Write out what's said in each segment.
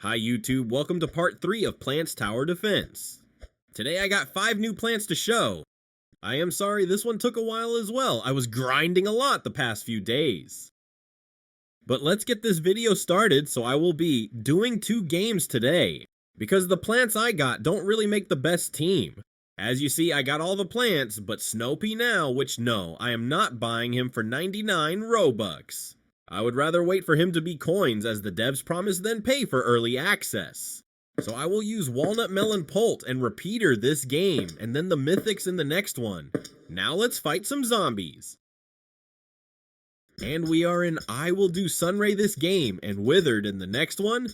Hi YouTube, welcome to part 3 of Plants Tower Defense. Today I got 5 new plants to show. I am sorry this one took a while as well. I was grinding a lot the past few days. But let's get this video started, so I will be doing 2 games today, because the plants I got don't really make the best team. As you see, I got all the plants, but Snopey now, which no, I am not buying him for 99 Robux. I would rather wait for him to be coins, as the devs promise, than pay for early access. So I will use Walnut, Melon-pult, and Repeater this game, and then the mythics in the next one. Now let's fight some zombies. And we are in I will do Sunray this game, and Withered in the next one.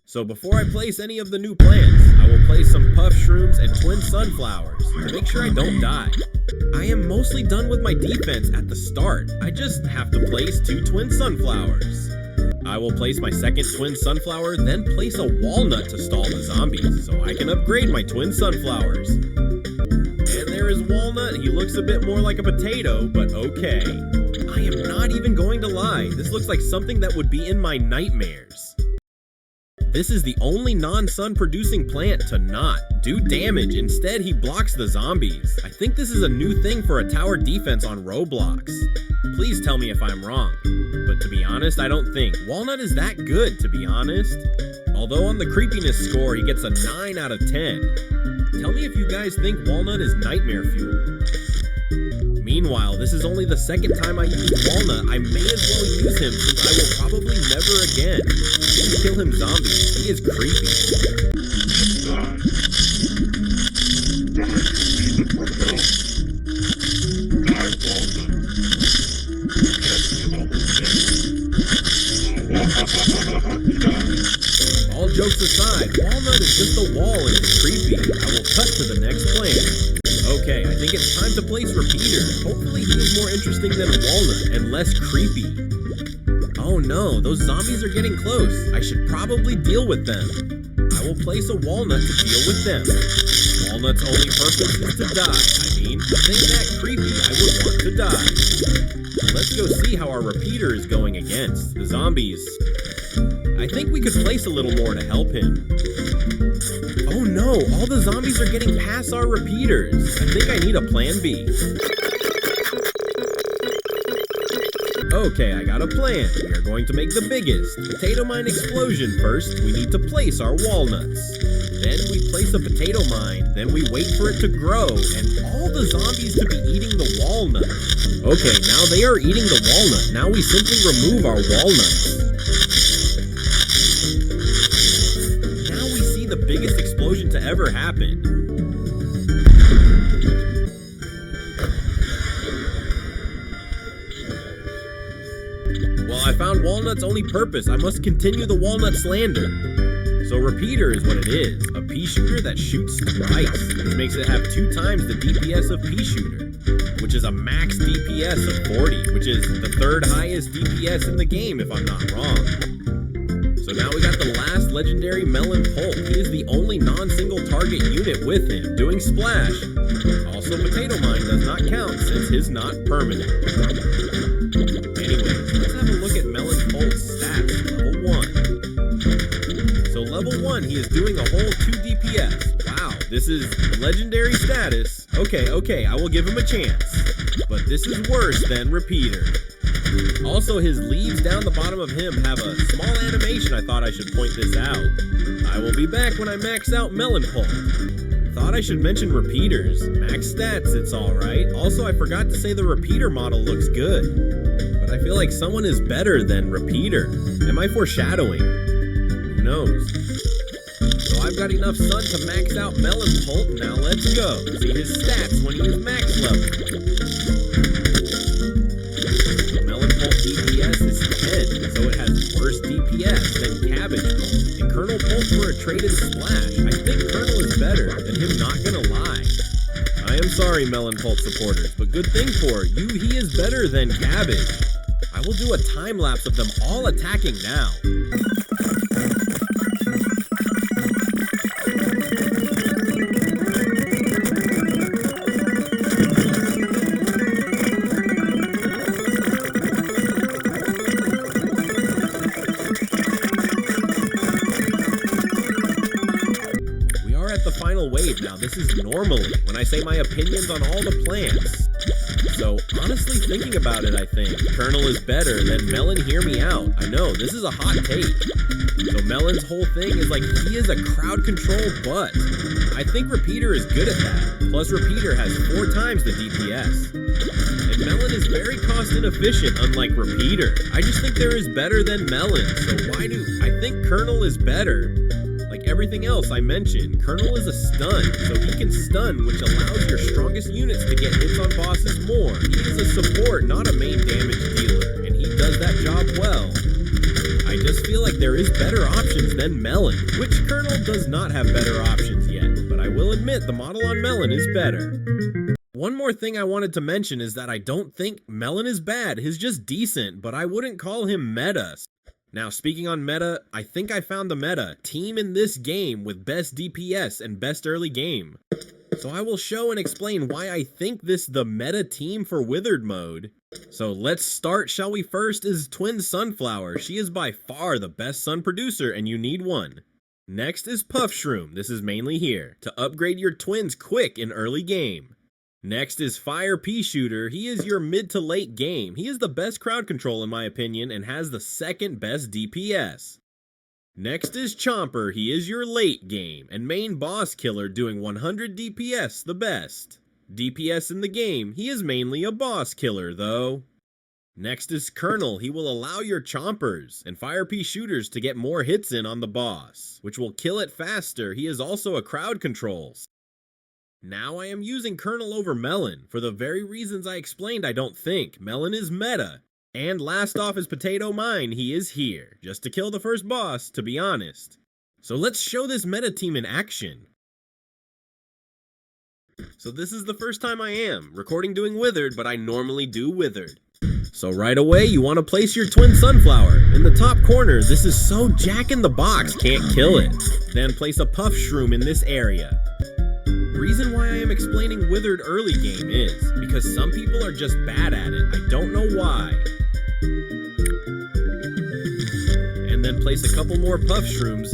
So before I place any of the new plants, I will place some puff shrooms and twin sunflowers to make sure I don't die. I am mostly done with my defense at the start. I just have to place 2 twin sunflowers. I will place my second twin sunflower, then place a walnut to stall the zombies, so I can upgrade my twin sunflowers. And there is Walnut. He looks a bit more like a potato, but okay. I am not even going to lie. This looks like something that would be in my nightmares. This is the only non-sun producing plant to not do damage. Instead, he blocks the zombies. I think this is a new thing for a tower defense on Roblox. Please tell me if I'm wrong. But to be honest, I don't think. Walnut is that good, to be honest. Although on the creepiness score, he gets a 9 out of 10. Tell me if you guys think Walnut is nightmare fuel. Meanwhile, this is only the second time I use Walnut. I may as well use him since I will probably never again. Please kill him, zombies. He is creepy. All jokes aside, Walnut is just a wall and it's creepy. I will cut to the next plant. Okay, I think it's time to place Repeater. Hopefully he is more interesting than Walnut and less creepy. Oh no, those zombies are getting close. I should probably deal with them. I will place a Walnut to deal with them. Walnut's only purpose is to die. I mean, being that creepy, I would want to die. Let's go see how our Repeater is going against the zombies. I think we could place a little more to help him. Oh no, all the zombies are getting past our repeaters. I think I need a plan B. Okay, I got a plan. We are going to make the biggest potato mine explosion first. We need to place our walnuts. Then we place a potato mine. Then we wait for it to grow and all the zombies to be eating the walnut. Okay, now they are eating the walnut. Now we simply remove our walnuts. The biggest explosion to ever happen. Well, I found Walnut's only purpose. I must continue the Walnut slander. So Repeater is what it is. A pea shooter that shoots twice, which makes it have 2 times the DPS of pea shooter, which is a max DPS of 40, which is the 3rd highest DPS in the game if I'm not wrong. So now we got the last legendary Melon-pult. He is the only non-single target unit with him, doing splash. Also, Potato Mine does not count since his not permanent. Anyways, let's have a look at Melon-pult's stats, level 1. So level 1, he is doing a whole 2 DPS. Wow, this is legendary status. Okay, I will give him a chance. But this is worse than Repeater. Also, his leaves down the bottom of him have a small animation. I thought I should point this out. I will be back when I max out Melon-pult. Thought I should mention Repeaters. Max stats, it's alright. Also, I forgot to say the Repeater model looks good. But I feel like someone is better than Repeater. Am I foreshadowing? Who knows? So I've got enough sun to max out Melon-pult. Now let's go. See his stats when he is max level. DPS is 10, so it has worse DPS than Cabbage Pult. And Colonel Pult for a traded splash. I think Colonel is better than him, not gonna lie. I am sorry, Melon-pult supporters, but good thing for you, he is better than Cabbage. I will do a time lapse of them all attacking now. final wave now. This is normally when I say my opinions on all the plants. So, honestly thinking about it, I think Colonel is better than Melon. Hear me out. I know, this is a hot take. So Melon's whole thing is like he is a crowd control butt. I think Repeater is good at that. Plus Repeater has 4 times the DPS. And Melon is very cost inefficient, unlike Repeater. I just think there is better than Melon. So why do I think Colonel is better? Like everything else I mentioned, Colonel is a stun, so he can stun, which allows your strongest units to get hits on bosses more. He is a support, not a main damage dealer, and he does that job well. I just feel like there is better options than Melon, which Colonel does not have better options yet, but I will admit the model on Melon is better. One more thing I wanted to mention is that I don't think Melon is bad, he's just decent, but I wouldn't call him meta. Now, speaking on meta, I think I found the meta team in this game with best DPS and best early game. So I will show and explain why I think this the meta team for Withered mode. So let's start, shall we? First is Twin Sunflower. She is by far the best sun producer and you need one. Next is Puff Shroom. This is mainly here to upgrade your twins quick in early game. Next is Fire Pea Shooter. He is your mid to late game. He is the best crowd control in my opinion and has the second best DPS. Next is Chomper. He is your late game and main boss killer doing 100 DPS, the best. DPS in the game. He is mainly a boss killer though. Next is Colonel. He will allow your Chompers and Fire Pea Shooters to get more hits in on the boss, which will kill it faster. He is also a crowd controls. Now I am using Colonel over Melon, for the very reasons I explained. I don't think Melon is meta. And last off is Potato Mine. He is here, just to kill the first boss, to be honest. So let's show this meta team in action. So this is the first time I am recording doing Withered, but I normally do Withered. So right away, you want to place your Twin Sunflower. In the top corner, this is so Jack in the Box, can't kill it. Then place a Puff Shroom in this area. Reason why I am explaining Withered early game is because some people are just bad at it. I don't know why. And then place a couple more Puff Shrooms.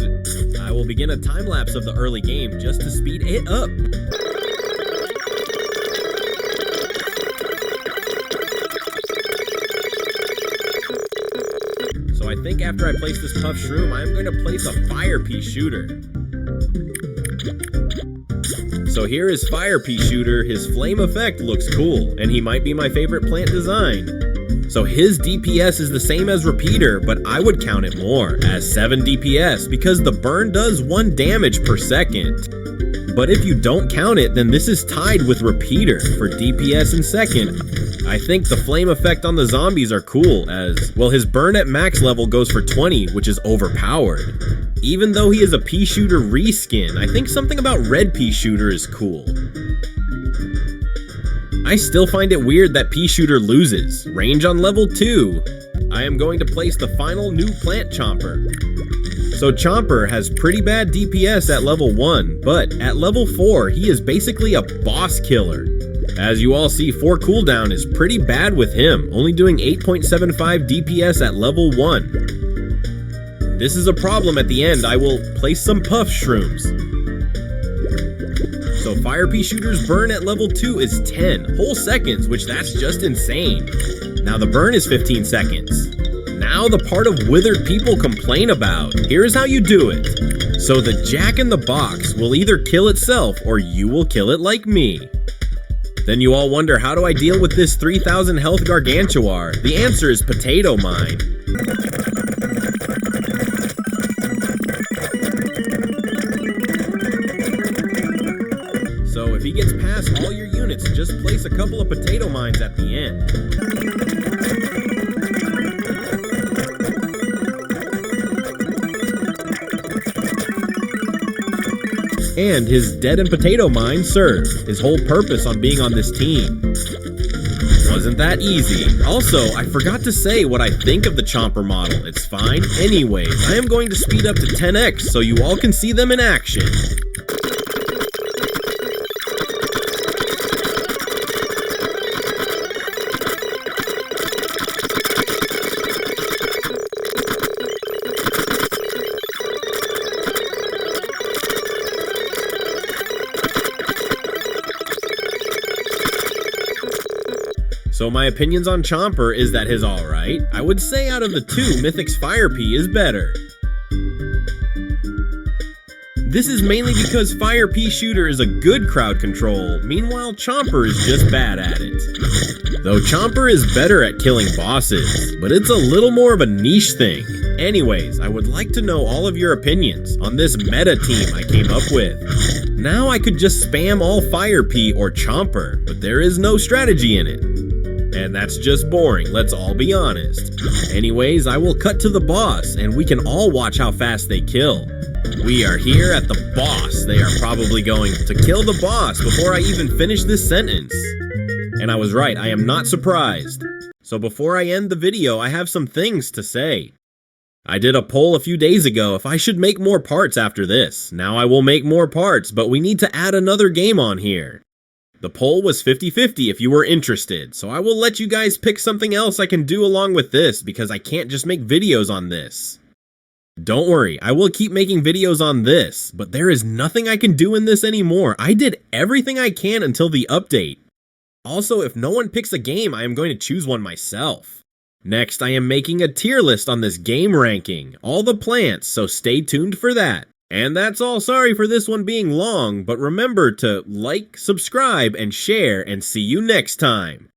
I will begin a time lapse of the early game just to speed it up. So I think after I place this Puff Shroom, I'm going to place a Fire Pea Shooter. So here is Fire Pea Shooter. His flame effect looks cool, and he might be my favorite plant design. So his DPS is the same as Repeater, but I would count it more, as 7 DPS, because the burn does 1 damage per second. But if you don't count it, then this is tied with Repeater for DPS in second. I think the flame effect on the zombies are cool, as, well, his burn at max level goes for 20, which is overpowered. Even though he is a Pea Shooter reskin, I think something about Red Pea Shooter is cool. I still find it weird that Pea Shooter loses. Range on level 2. I am going to place the final new plant Chomper. So Chomper has pretty bad DPS at level 1, but at level 4, he is basically a boss killer. As you all see, 4 cooldown is pretty bad with him, only doing 8.75 DPS at level 1. This is a problem at the end. I will place some Puff Shrooms. So Fire Pea Shooter's burn at level 2 is 10 whole seconds, which that's just insane. Now the burn is 15 seconds. Now the part of Withered people complain about. Here's how you do it. So the Jack in the Box will either kill itself or you will kill it like me. Then you all wonder, how do I deal with this 3000 health Gargantuar? The answer is Potato Mine. So if he gets past all your units, just place a couple of Potato Mines at the end. And his Dead and Potato Mine served his whole purpose on being on this team. Wasn't that easy. Also, I forgot to say what I think of the Chomper model. It's fine. Anyways, I am going to speed up to 10x so you all can see them in action. So my opinions on Chomper is that his alright. I would say out of the two, Mythic's Fire Pea is better. This is mainly because Fire Pea Shooter is a good crowd control, meanwhile Chomper is just bad at it. Though Chomper is better at killing bosses, but it's a little more of a niche thing. Anyways, I would like to know all of your opinions on this meta team I came up with. Now I could just spam all Fire Pea or Chomper, but there is no strategy in it. And that's just boring, let's all be honest. Anyways, I will cut to the boss, and we can all watch how fast they kill. We are here at the boss. They are probably going to kill the boss before I even finish this sentence. And I was right, I am not surprised. So before I end the video, I have some things to say. I did a poll a few days ago if I should make more parts after this. Now I will make more parts, but we need to add another game on here. The poll was 50-50 if you were interested, so I will let you guys pick something else I can do along with this because I can't just make videos on this. Don't worry, I will keep making videos on this, but there is nothing I can do in this anymore. I did everything I can until the update. Also, if no one picks a game, I am going to choose one myself. Next, I am making a tier list on this game ranking, all the plants, so stay tuned for that. And that's all, sorry for this one being long, but remember to like, subscribe, and share, and see you next time.